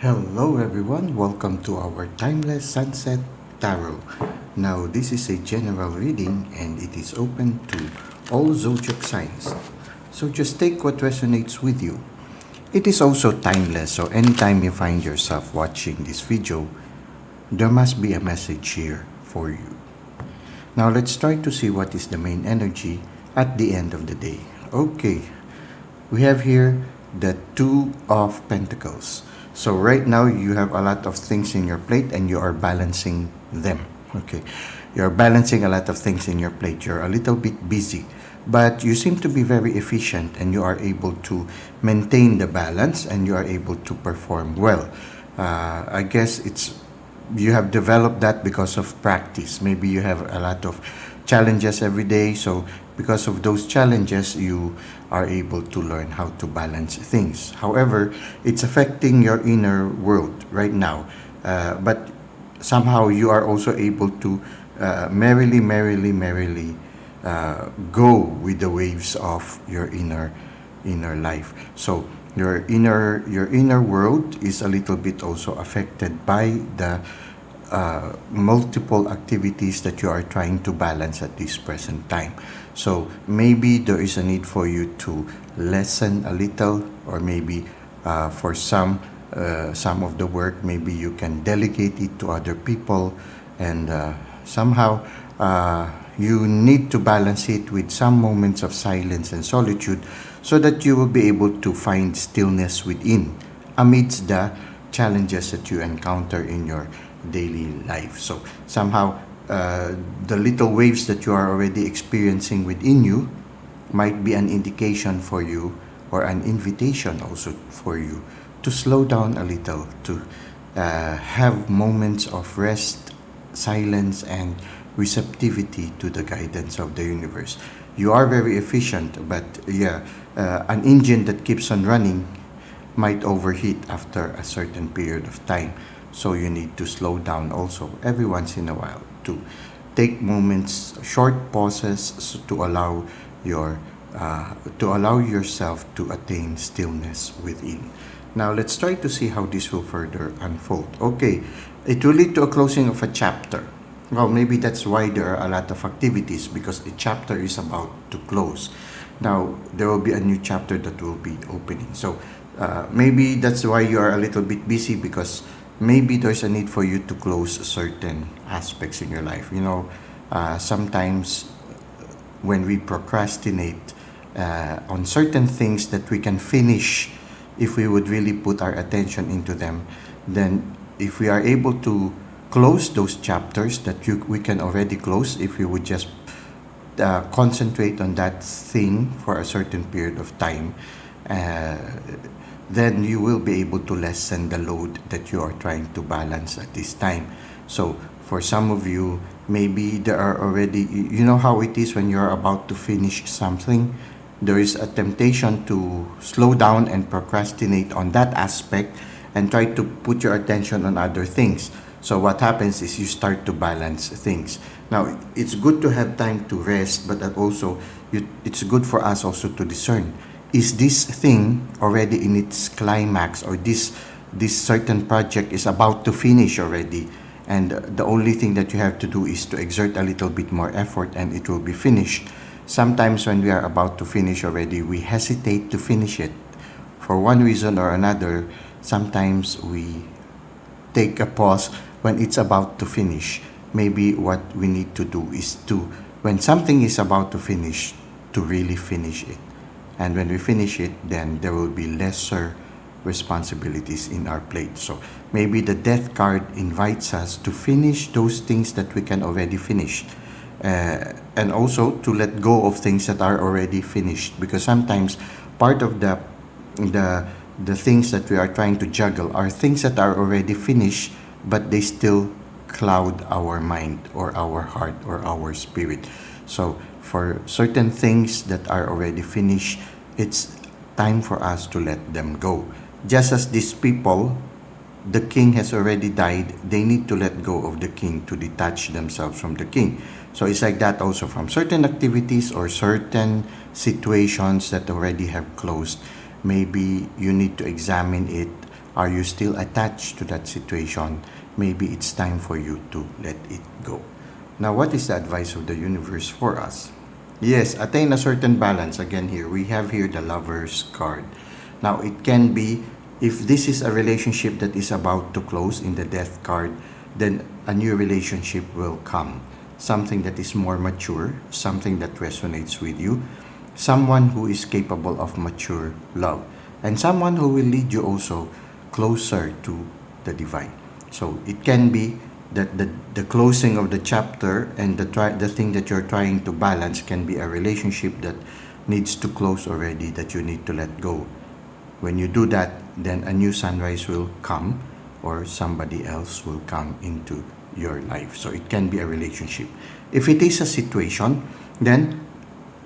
Hello everyone, welcome to our Timeless Sunset Tarot. Now this is a general reading and it is open to all zodiac signs. So just take what resonates with you. It is also timeless, so anytime you find yourself watching this video, there must be a message here for you. Now let's try to see what is the main energy at the end of the day. Okay, we have here the Two of Pentacles. So right now you have a lot of things in your plate and you are balancing them. Okay, you're balancing a lot of things in your plate. You're a little bit busy, but you seem to be very efficient and you are able to maintain the balance and you are able to perform well. I guess you have developed that because of practice. Maybe you have a lot of challenges every day, so because of those challenges you are able to learn how to balance things. However, it's affecting your inner world right now, but somehow you are also able to merrily go with the waves of your inner life. So your inner world is a little bit also affected by the multiple activities that you are trying to balance at this present time. So maybe there is a need for you to lessen a little, or maybe for some of the work, maybe you can delegate it to other people, and somehow you need to balance it with some moments of silence and solitude so that you will be able to find stillness within amidst the challenges that you encounter in your daily life. So somehow the little waves that you are already experiencing within you might be an indication for you, or an invitation also for you, to slow down a little, to have moments of rest, silence, and receptivity to the guidance of the universe. You are very efficient, but an engine that keeps on running might overheat after a certain period of time. So you need to slow down also every once in a while, to take moments, short pauses, to allow yourself to attain stillness within. Now let's try to see how this will further unfold. Okay, it will lead to a closing of a chapter. Well, maybe that's why there are a lot of activities, because a chapter is about to close. Now there will be a new chapter that will be opening. So maybe that's why you are a little bit busy, because maybe there's a need for you to close certain aspects in your life. Sometimes when we procrastinate on certain things that we can finish if we would really put our attention into them, then if we are able to close those chapters that we can already close, if we would just concentrate on that thing for a certain period of time, then you will be able to lessen the load that you are trying to balance at this time. So for some of you, maybe there are already, you know how it is when you're about to finish something, there is a temptation to slow down and procrastinate on that aspect and try to put your attention on other things. So what happens is you start to balance things. Now, it's good to have time to rest, but also it's good for us also to discern, is this thing already in its climax, or this certain project is about to finish already, and the only thing that you have to do is to exert a little bit more effort and it will be finished. Sometimes when we are about to finish already, we hesitate to finish it for one reason or another. Sometimes we take a pause when it's about to finish. Maybe what we need to do is to, when something is about to finish, to really finish it. And when we finish it, then there will be lesser responsibilities in our plate. So maybe the death card invites us to finish those things that we can already finish, and also to let go of things that are already finished, because sometimes part of the things that we are trying to juggle are things that are already finished, but they still cloud our mind or our heart or our spirit. So for certain things that are already finished, it's time for us to let them go. Just as these people, the king has already died, they need to let go of the king to detach themselves from the king. So it's like that also from certain activities or certain situations that already have closed. Maybe you need to examine it Are you still attached to that situation? Maybe it's time for you to let it go. Now, what is the advice of the universe for us? Yes, attain a certain balance. Again, here we have here the Lover's card. Now, it can be, if this is a relationship that is about to close in the Death card, then a new relationship will come. Something that is more mature, something that resonates with you, someone who is capable of mature love, and someone who will lead you also closer to the divine. So it can be that the closing of the chapter and the thing that you're trying to balance can be a relationship that needs to close already, that you need to let go. When you do that, then a new sunrise will come, or somebody else will come into your life. So it can be a relationship. If it is a situation, then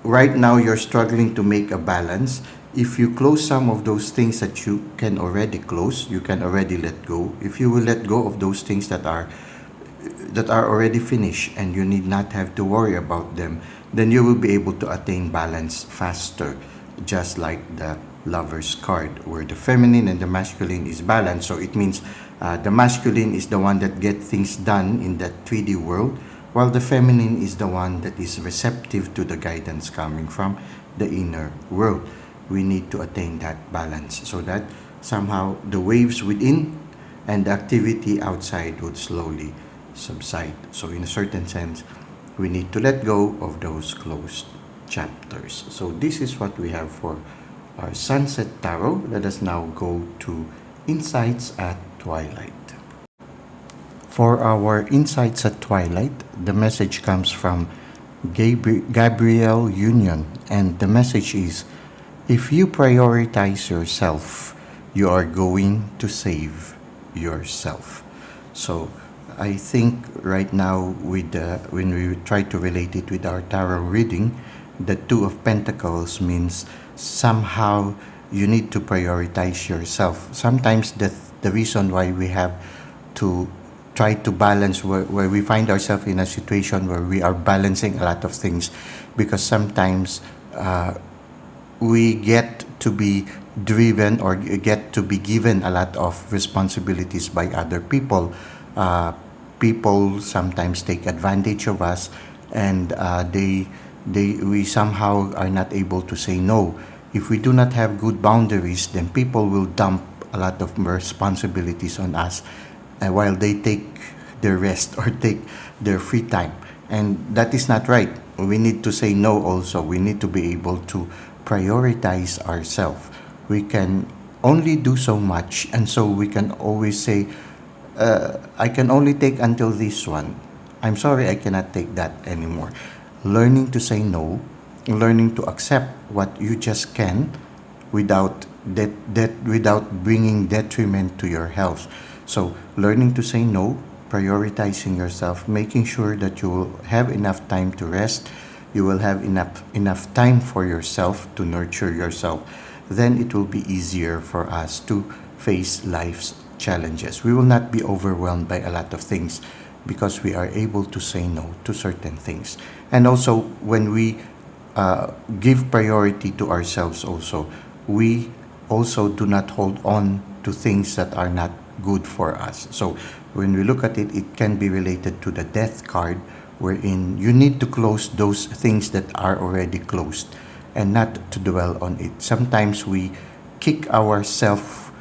right now you're struggling to make a balance. If you close some of those things that you can already close, you can already let go. If you will let go of those things that are already finished and you need not have to worry about them, then you will be able to attain balance faster, just like the Lover's card, where the feminine and the masculine is balanced. So it means the masculine is the one that gets things done in that 3D world, while the feminine is the one that is receptive to the guidance coming from the inner world. We need to attain that balance so that somehow the waves within and the activity outside would slowly subside. So in a certain sense, we need to let go of those closed chapters. So this is what we have for our Sunset Tarot. Let us now go to Insights at Twilight. For our Insights at Twilight, the message comes from Gabrielle Union, and the message is, if you prioritize yourself, you are going to save yourself. So I think right now, with when we try to relate it with our tarot reading, the Two of Pentacles means somehow you need to prioritize yourself. Sometimes the reason why we have to try to balance, where we find ourselves in a situation where we are balancing a lot of things, because sometimes we get to be driven or get to be given a lot of responsibilities by other people. People sometimes take advantage of us, and we somehow are not able to say no. If we do not have good boundaries, then people will dump a lot of responsibilities on us, while they take their rest or take their free time. And that is not right. We need to say no also. We need to be able to prioritize ourselves. We can only do so much, and so we can always say, I can only take until this one. I'm sorry, I cannot take that anymore. Learning to say no, learning to accept what you just can without without bringing detriment to your health. So learning to say no, prioritizing yourself, making sure that you will have enough time to rest, you will have enough time for yourself to nurture yourself. Then it will be easier for us to face life's challenges. We will not be overwhelmed by a lot of things because we are able to say no to certain things. And also, when we give priority to ourselves also, we also do not hold on to things that are not good for us. So when we look at it, it can be related to the Death card, wherein you need to close those things that are already closed and not to dwell on it. Sometimes we kick ourselves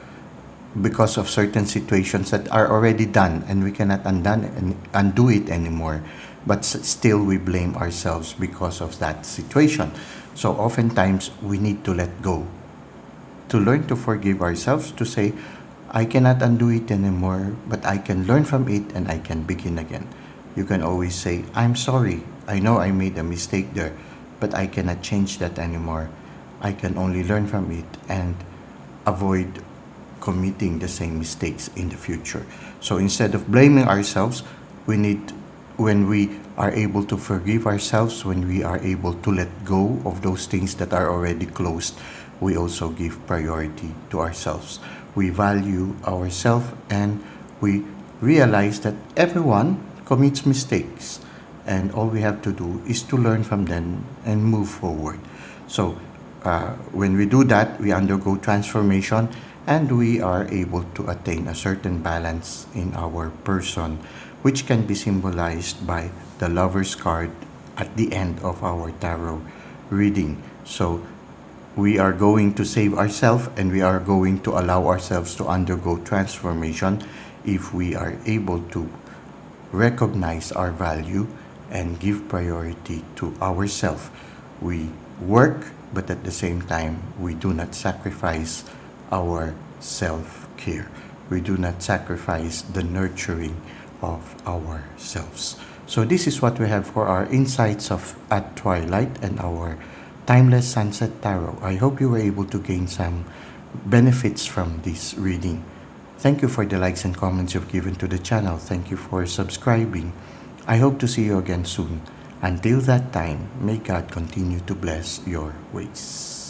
because of certain situations that are already done and we cannot undo it anymore, but still we blame ourselves because of that situation. So oftentimes we need to let go, to learn to forgive ourselves, to say, I cannot undo it anymore, but I can learn from it and I can begin again. You can always say, I'm sorry, I know I made a mistake there, but I cannot change that anymore. I can only learn from it and avoid committing the same mistakes in the future. So instead of blaming ourselves, when we are able to forgive ourselves, when we are able to let go of those things that are already closed, we also give priority to ourselves. We value ourselves, and we realize that everyone commits mistakes, and all we have to do is to learn from them and move forward. So when we do that, we undergo transformation, and we are able to attain a certain balance in our person, which can be symbolized by the Lover's card at the end of our tarot reading. So we are going to save ourselves and we are going to allow ourselves to undergo transformation if we are able to recognize our value and give priority to ourselves. We work, but at the same time, we do not sacrifice our self-care. We do not sacrifice the nurturing of ourselves. So this is what we have for our insights of at twilight and our timeless sunset tarot. I hope you were able to gain some benefits from this reading. Thank you for the likes and comments you've given to the channel. Thank you for subscribing. I hope to see you again soon. Until that time, may God continue to bless your ways.